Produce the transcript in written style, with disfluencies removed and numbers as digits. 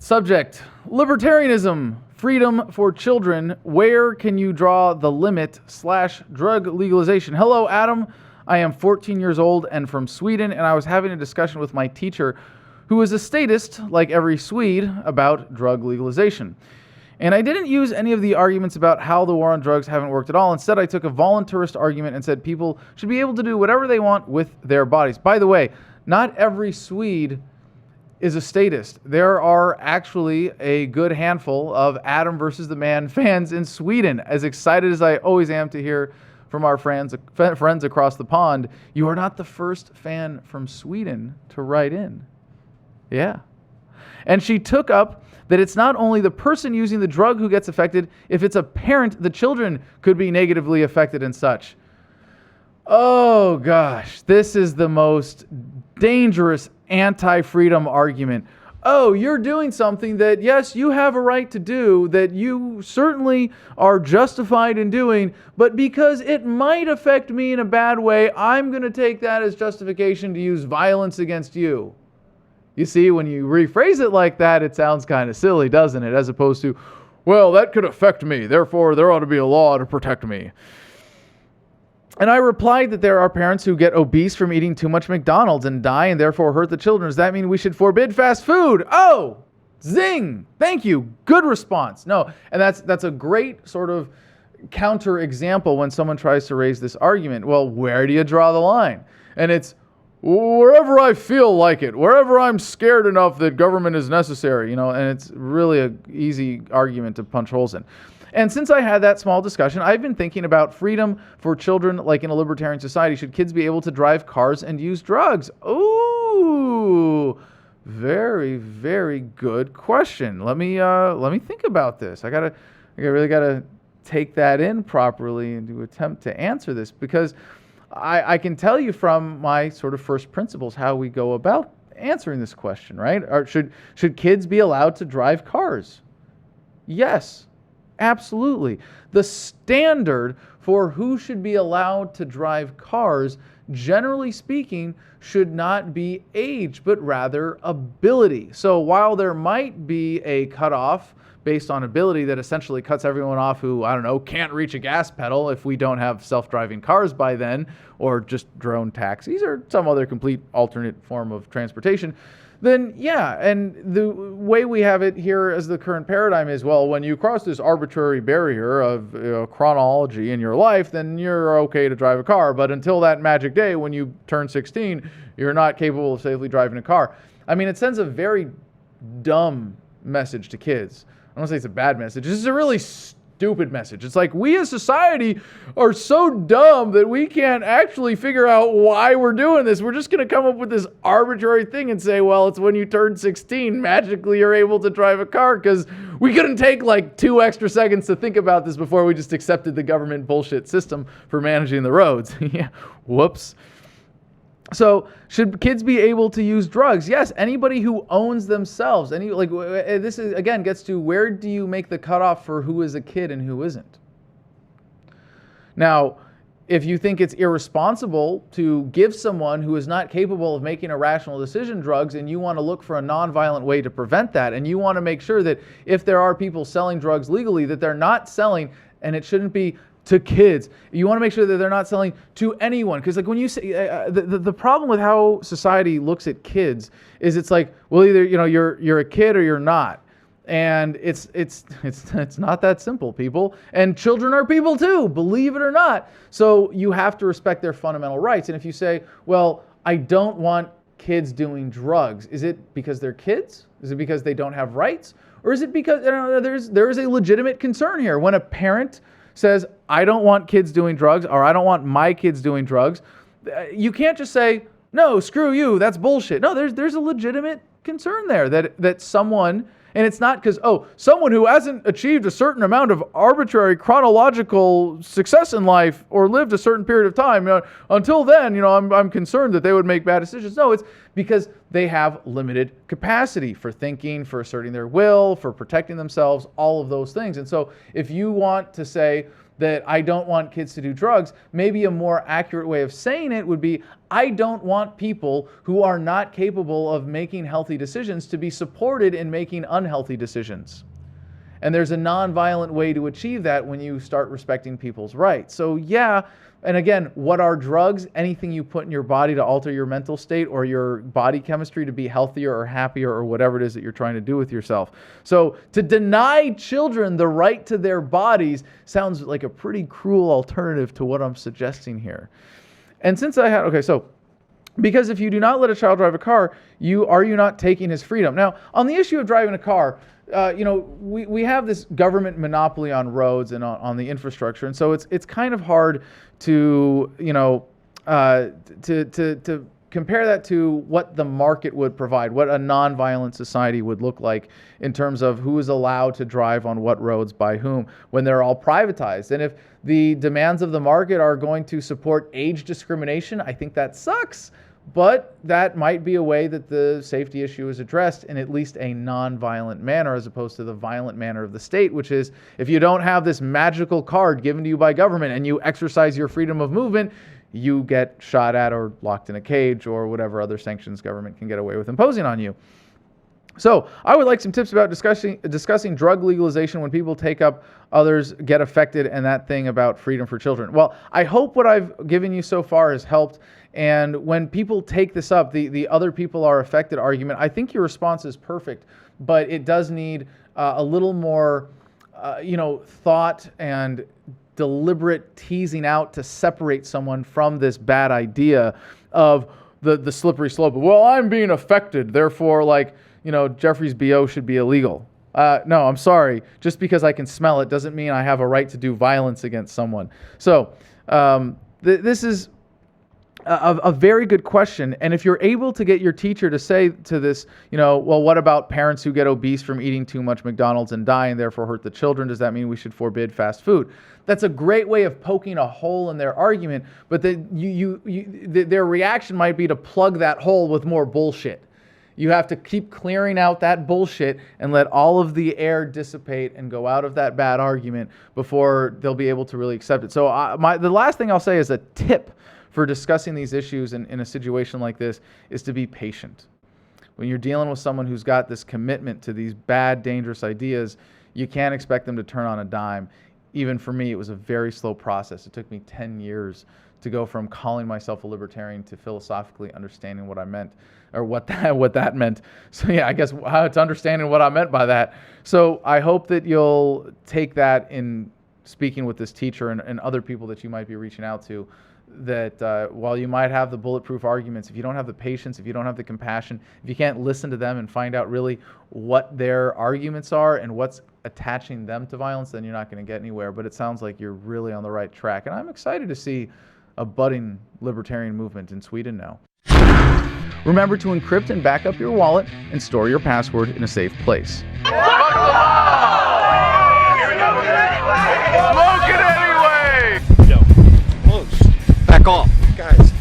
Subject, libertarianism, freedom for children. Where can you draw the limit / drug legalization? Hello, Adam. I am 14 years old and from Sweden, and I was having a discussion with my teacher, who is a statist, like every Swede, about drug legalization. And I didn't use any of the arguments about how the war on drugs haven't worked at all. Instead, I took a voluntarist argument and said people should be able to do whatever they want with their bodies. By the way, not every Swede is a statist. There are actually a good handful of Adam versus the Man fans in Sweden. As excited as I always am to hear from our friends across the pond, you are not the first fan from Sweden to write in. Yeah. And she took up that it's not only the person using the drug who gets affected, if it's a parent, the children could be negatively affected and such. Oh gosh, this is the most dangerous anti-freedom argument. Oh, you're doing something that, yes, you have a right to do, that you certainly are justified in doing, but because it might affect me in a bad way, I'm going to take that as justification to use violence against you. You see, when you rephrase it like that, it sounds kind of silly, doesn't it? As opposed to, well, that could affect me, therefore there ought to be a law to protect me. And I replied that there are parents who get obese from eating too much McDonald's and die and therefore hurt the children. Does that mean we should forbid fast food? Oh, zing. Thank you. Good response. No, and that's a great sort of counter example when someone tries to raise this argument. Well, where do you draw the line? And it's wherever I feel like it, wherever I'm scared enough that government is necessary, and it's really an easy argument to punch holes in. And since I had that small discussion, I've been thinking about freedom for children, like in a libertarian society. Should kids be able to drive cars and use drugs? Ooh, very, very good question. Let me think about this. I really gotta take that in properly and to attempt to answer this, because I can tell you from my sort of first principles how we go about answering this question, right? Or should kids be allowed to drive cars? Yes. Absolutely. The standard for who should be allowed to drive cars, generally speaking, should not be age, but rather ability. So while there might be a cutoff based on ability that essentially cuts everyone off who, can't reach a gas pedal if we don't have self-driving cars by then, or just drone taxis or some other complete alternate form of transportation, then yeah, and the way we have it here as the current paradigm is, well, when you cross this arbitrary barrier of chronology in your life, then you're okay to drive a car. But until that magic day when you turn 16, you're not capable of safely driving a car. I mean, it sends a very dumb message to kids. I don't say it's a bad message. This is a really stupid message. It's like we as society are so dumb that we can't actually figure out why we're doing this. We're just going to come up with this arbitrary thing and say, well, it's when you turn 16, magically you're able to drive a car, because we couldn't take like 2 extra seconds to think about this before we just accepted the government bullshit system for managing the roads. Yeah, whoops. So should kids be able to use drugs? Yes, anybody who owns themselves. This is, again, gets to where do you make the cutoff for who is a kid and who isn't? Now, if you think it's irresponsible to give someone who is not capable of making a rational decision drugs, and you want to look for a nonviolent way to prevent that, and you want to make sure that if there are people selling drugs legally, that they're not selling, and it shouldn't be to kids. You want to make sure that they're not selling to anyone. Because like when you say, the problem with how society looks at kids is it's like, well, either you're a kid or you're not. And it's not that simple, people. And children are people too, believe it or not. So you have to respect their fundamental rights. And if you say, well, I don't want kids doing drugs, is it because they're kids? Is it because they don't have rights? Or is it because there is a legitimate concern here? When a parent says, I don't want kids doing drugs, or I don't want my kids doing drugs, you can't just say, no, screw you, that's bullshit. No, there's a legitimate concern there that someone, and it's not because, someone who hasn't achieved a certain amount of arbitrary chronological success in life or lived a certain period of time, until then, I'm concerned that they would make bad decisions. No, it's because they have limited capacity for thinking, for asserting their will, for protecting themselves, all of those things. And so if you want to say, that I don't want kids to do drugs. Maybe a more accurate way of saying it would be, I don't want people who are not capable of making healthy decisions to be supported in making unhealthy decisions. And there's a nonviolent way to achieve that when you start respecting people's rights. So yeah, and again, what are drugs? Anything you put in your body to alter your mental state or your body chemistry to be healthier or happier or whatever it is that you're trying to do with yourself. So to deny children the right to their bodies sounds like a pretty cruel alternative to what I'm suggesting here. And since because if you do not let a child drive a car, are you not taking his freedom? Now, on the issue of driving a car, we have this government monopoly on roads and on the infrastructure, and so it's kind of hard to to compare that to what the market would provide, what a nonviolent society would look like in terms of who is allowed to drive on what roads by whom when they're all privatized. And if the demands of the market are going to support age discrimination, I think that sucks. But that might be a way that the safety issue is addressed in at least a non-violent manner as opposed to the violent manner of the state, which is if you don't have this magical card given to you by government and you exercise your freedom of movement, you get shot at or locked in a cage or whatever other sanctions government can get away with imposing on you. So I would like some tips about discussing drug legalization when people take up, others get affected, and that thing about freedom for children. Well, I hope what I've given you so far has helped. And when people take this up, the other people are affected argument, I think your response is perfect, but it does need a little more, thought and deliberate teasing out to separate someone from this bad idea of the slippery slope. Well, I'm being affected, therefore, Jeffrey's BO should be illegal. No, I'm sorry. Just because I can smell it doesn't mean I have a right to do violence against someone. So this is a very good question. And if you're able to get your teacher to say to this, well, what about parents who get obese from eating too much McDonald's and die and therefore hurt the children? Does that mean we should forbid fast food? That's a great way of poking a hole in their argument, but their reaction might be to plug that hole with more bullshit. You have to keep clearing out that bullshit and let all of the air dissipate and go out of that bad argument before they'll be able to really accept it. So the last thing I'll say is a tip for discussing these issues in a situation like this is to be patient. When you're dealing with someone who's got this commitment to these bad, dangerous ideas, you can't expect them to turn on a dime. Even for me, it was a very slow process. It took me 10 years to go from calling myself a libertarian to philosophically understanding what I meant, or what that meant. So yeah, I guess it's understanding what I meant by that. So I hope that you'll take that in speaking with this teacher and other people that you might be reaching out to, that while you might have the bulletproof arguments, if you don't have the patience, if you don't have the compassion, if you can't listen to them and find out really what their arguments are and what's attaching them to violence, then you're not going to get anywhere. But it sounds like you're really on the right track. And I'm excited to see a budding libertarian movement in Sweden now. Remember to encrypt and back up your wallet and store your password in a safe place. Smoke it anyway! Yo, close. Back off. Guys.